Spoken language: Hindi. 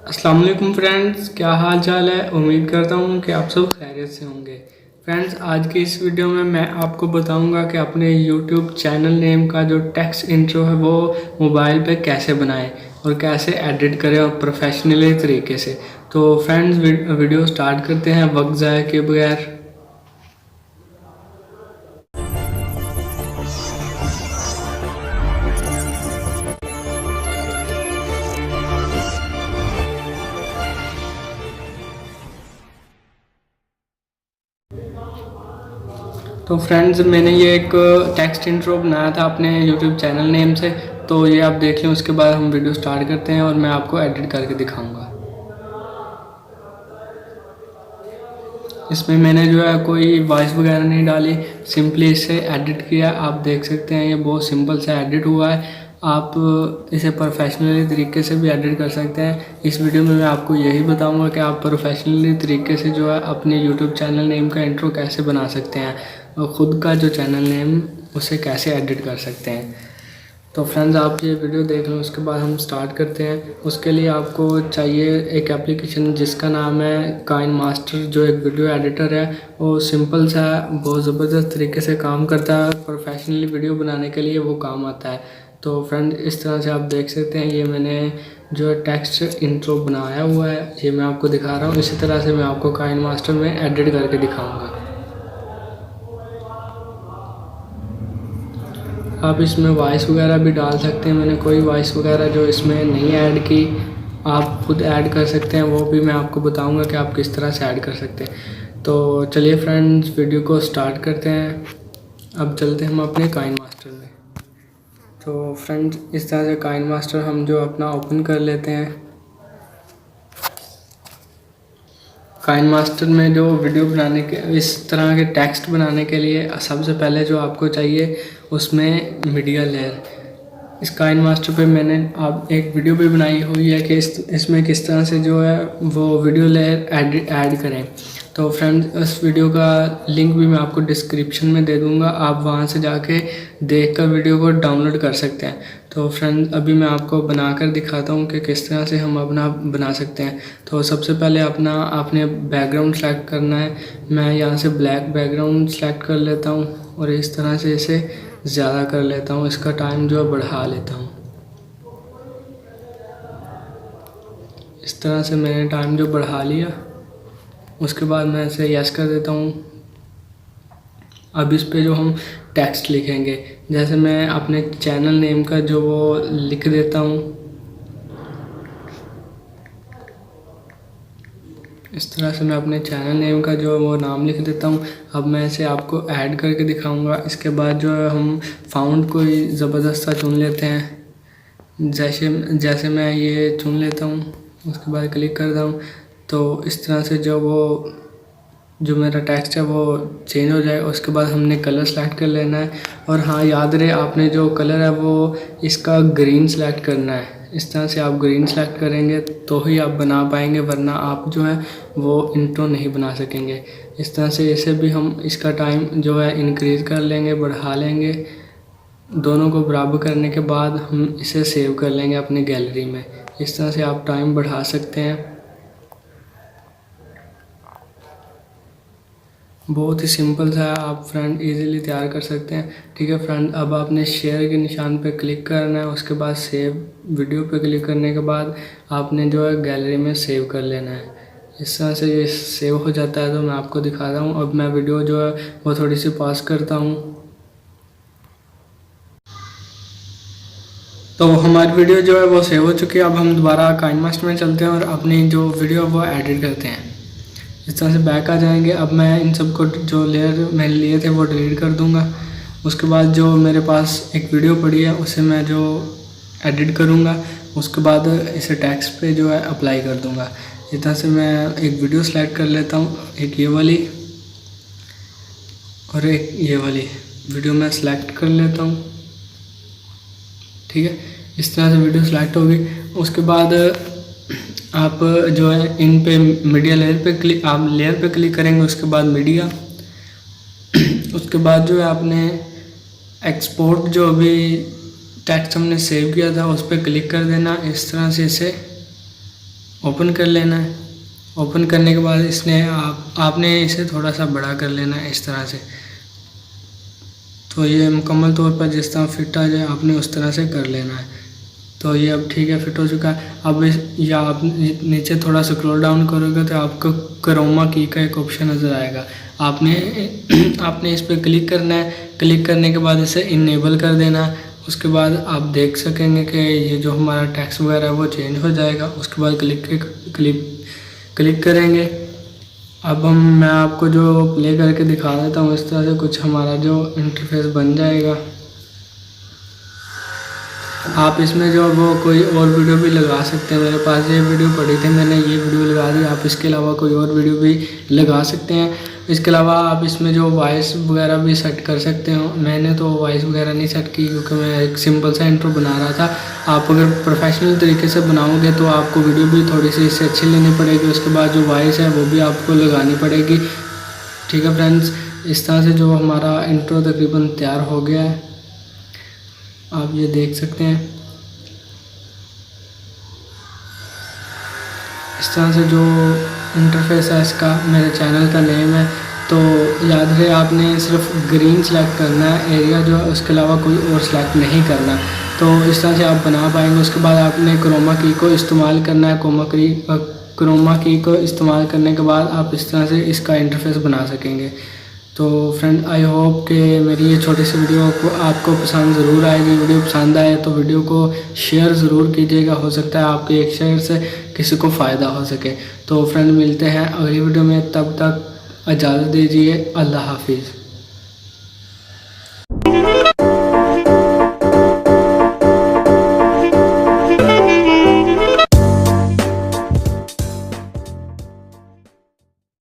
अस्सलाम वालेकुम फ्रेंड्स, क्या हाल चाल है। उम्मीद करता हूँ कि आप सब खैरियत से होंगे। फ्रेंड्स, आज की इस वीडियो में मैं आपको बताऊंगा कि अपने यूट्यूब चैनल नेम का जो टेक्स्ट इंट्रो है वो मोबाइल पे कैसे बनाएं और कैसे एडिट करें और प्रोफेशनली तरीके से। तो फ्रेंड्स, वीडियो स्टार्ट करते हैं वक्त ज़ाया के बगैर। तो फ्रेंड्स, मैंने ये एक टेक्स्ट इंट्रो बनाया था अपने यूट्यूब चैनल नेम से, तो ये आप देख लें। उसके बाद हम वीडियो स्टार्ट करते हैं और मैं आपको एडिट करके दिखाऊंगा। इसमें मैंने जो है कोई वॉइस वगैरह नहीं डाली, सिंपली इसे एडिट किया। आप देख सकते हैं ये बहुत सिंपल सा एडिट हुआ है। आप इसे प्रोफेशनली तरीके से भी एडिट कर सकते हैं। इस वीडियो में मैं आपको यही बताऊंगा कि आप प्रोफेशनली तरीके से जो है अपने यूट्यूब चैनल नेम का इंट्रो कैसे बना सकते हैं और ख़ुद का जो चैनल नेम उसे कैसे एडिट कर सकते हैं। तो फ्रेंड्स, आप ये वीडियो देख लो, उसके बाद हम स्टार्ट करते हैं। उसके लिए आपको चाहिए एक एप्लीकेशन जिसका नाम है काइनमास्टर, जो एक वीडियो एडिटर है। वो सिंपल सा बहुत ज़बरदस्त तरीके से काम करता है। प्रोफेशनली वीडियो बनाने के लिए वो काम आता है। तो फ्रेंड, इस तरह से आप देख सकते हैं ये मैंने जो टेक्स्ट इंट्रो बनाया हुआ है, ये मैं आपको दिखा रहा हूँ। इसी तरह से मैं आपको काइनमास्टर में एडिट करके दिखाऊँगा। आप इसमें वॉइस वगैरह भी डाल सकते हैं। मैंने कोई वॉइस वगैरह जो इसमें नहीं ऐड की, आप खुद ऐड कर सकते हैं। वो भी मैं आपको बताऊंगा कि आप किस तरह से ऐड कर सकते हैं। तो चलिए फ्रेंड्स, वीडियो को स्टार्ट करते हैं। अब चलते हैं हम अपने काइनमास्टर में। तो फ्रेंड्स, इस तरह से काइनमास्टर हम जो अपना ओपन कर लेते हैं। काइनमास्टर में जो वीडियो बनाने के, इस तरह के टेक्स्ट बनाने के लिए सबसे पहले जो आपको चाहिए उसमें मीडिया लेयर। इस काइनमास्टर पे मैंने आप एक वीडियो भी बनाई हुई है कि इसमें किस तरह से जो है वो वीडियो लेयर ऐड करें। तो फ्रेंड्स, उस वीडियो का लिंक भी मैं आपको डिस्क्रिप्शन में दे दूंगा। आप वहां से जाके देखकर वीडियो को डाउनलोड कर सकते हैं। तो फ्रेंड्स, अभी मैं आपको बनाकर दिखाता हूँ कि किस तरह से हम अपना बना सकते हैं। तो सबसे पहले आपने बैकग्राउंड सेलेक्ट करना है। मैं यहाँ से ब्लैक बैकग्राउंड सेलेक्ट कर लेता हूँ और इस तरह से इसे ज़्यादा कर लेता हूँ। इसका टाइम जो है बढ़ा लेता हूँ। इस तरह से मैंने टाइम जो बढ़ा लिया, उसके बाद मैं इसे यस कर देता हूँ। अब इस पे जो हम टेक्स्ट लिखेंगे, जैसे मैं अपने चैनल नेम का जो वो लिख देता हूँ। इस तरह से मैं अपने चैनल नेम का जो वो नाम लिख देता हूँ। अब मैं इसे आपको ऐड करके दिखाऊंगा। इसके बाद जो है हम फाउंड कोई ज़बरदस्त सा चुन लेते हैं। जैसे मैं ये चुन लेता हूँ, उसके बाद क्लिक करता हूँ। तो इस तरह से जो मेरा टेक्स्ट है वो चेंज हो जाए। उसके बाद हमने कलर सेलेक्ट कर लेना है। और हाँ, याद रहे आपने जो कलर है वो इसका ग्रीन सेलेक्ट करना है। इस तरह से आप ग्रीन सेलेक्ट करेंगे तो ही आप बना पाएंगे, वरना आप जो है वो इंट्रो नहीं बना सकेंगे। इस तरह से इसे भी हम इसका टाइम जो है इंक्रीज़ कर लेंगे, बढ़ा लेंगे। दोनों को बराबर करने के बाद हम इसे सेव कर लेंगे अपनी गैलरी में। इस तरह से आप टाइम बढ़ा सकते हैं। बहुत ही सिंपल सा है, आप फ्रेंड इजीली तैयार कर सकते हैं। ठीक है फ्रेंड, अब आपने शेयर के निशान पे क्लिक करना है। उसके बाद सेव वीडियो पे क्लिक करने के बाद आपने जो है गैलरी में सेव कर लेना है। इस तरह से ये सेव हो जाता है। तो मैं आपको दिखाता हूँ। अब मैं वीडियो जो है वो थोड़ी सी पॉज करता हूँ। तो हमारी वीडियो जो है वो सेव हो चुकी है। अब हम दोबारा काइनमास्टर में चलते हैं और अपनी जो वीडियो वो एडिट करते हैं। इस तरह से बैक आ जाएंगे। अब मैं इन सब को जो लेयर मैंने लिए थे वो डिलीट कर दूंगा। उसके बाद जो मेरे पास एक वीडियो पड़ी है उसे मैं जो एडिट करूंगा, उसके बाद इसे टेक्स्ट पे जो है अप्लाई कर दूंगा। इस तरह से मैं एक वीडियो सेलेक्ट कर लेता हूँ, एक ये वाली और एक ये वाली वीडियो मैं सेलेक्ट कर लेता हूँ। ठीक है, इस तरह से वीडियो सेलेक्ट होगी। उसके बाद आप जो है इन पे मीडिया लेयर पे क्लिक करेंगे। उसके बाद मीडिया, उसके बाद जो है आपने एक्सपोर्ट जो अभी टेक्स्ट हमने सेव किया था उस पर क्लिक कर देना। इस तरह से इसे ओपन कर लेना है। ओपन करने के बाद इसने आपने इसे थोड़ा सा बड़ा कर लेना है इस तरह से। तो ये मुकम्मल तौर पर जिस तरह फिट आ जाए आपने उस तरह से कर लेना है। तो ये अब ठीक है, फिट हो चुका है। अब या आप नीचे थोड़ा स्क्रॉल डाउन करोगे तो आपको क्रोमा की का एक ऑप्शन नज़र आएगा। आपने इस पर क्लिक करना है। क्लिक करने के बाद इसे इनेबल कर देना है। उसके बाद आप देख सकेंगे कि ये जो हमारा टेक्स्ट वगैरह है वो चेंज हो जाएगा। उसके बाद क्लिक करेंगे। अब मैं आपको जो प्ले करके दिखा देता हूँ, इस तरह से कुछ हमारा जो इंटरफेस बन जाएगा। आप इसमें जो वो कोई और वीडियो भी लगा सकते हैं। मेरे पास ये वीडियो पड़ी थी, मैंने ये वीडियो लगा दी। आप इसके अलावा कोई और वीडियो भी लगा सकते हैं। इसके अलावा आप इसमें जो वॉइस वगैरह भी सेट कर सकते हो। मैंने तो वॉइस वगैरह नहीं सेट की क्योंकि मैं एक सिंपल सा इंट्रो बना रहा था। आप अगर प्रोफेशनल तरीके से बनाओगे तो आपको वीडियो भी थोड़ी सी इससे अच्छी लेनी पड़ेगी। उसके बाद जो वॉइस है वो भी आपको लगानी पड़ेगी। ठीक है फ्रेंड्स, इस तरह से जो हमारा इंट्रो तकरीबन तैयार हो गया है, आप ये देख सकते हैं। इस तरह से जो इंटरफेस है इसका, मेरे चैनल का नेम है। तो याद रहे आपने सिर्फ ग्रीन सेलेक्ट करना है एरिया जो है, उसके अलावा कोई और सेलेक्ट नहीं करना। तो इस तरह से आप बना पाएंगे। उसके बाद आपने क्रोमा की को इस्तेमाल करना है। क्रोमा की को इस्तेमाल करने के बाद आप इस तरह से इसका इंटरफेस बना सकेंगे। तो फ्रेंड, आई होप कि मेरी ये छोटी सी वीडियो आपको पसंद ज़रूर आएगी। वीडियो पसंद आए तो वीडियो को शेयर ज़रूर कीजिएगा। हो सकता है आपके एक शेयर से किसी को फ़ायदा हो सके। तो फ्रेंड, मिलते हैं अगली वीडियो में, तब तक इजाज़त दीजिए। अल्लाह हाफिज़।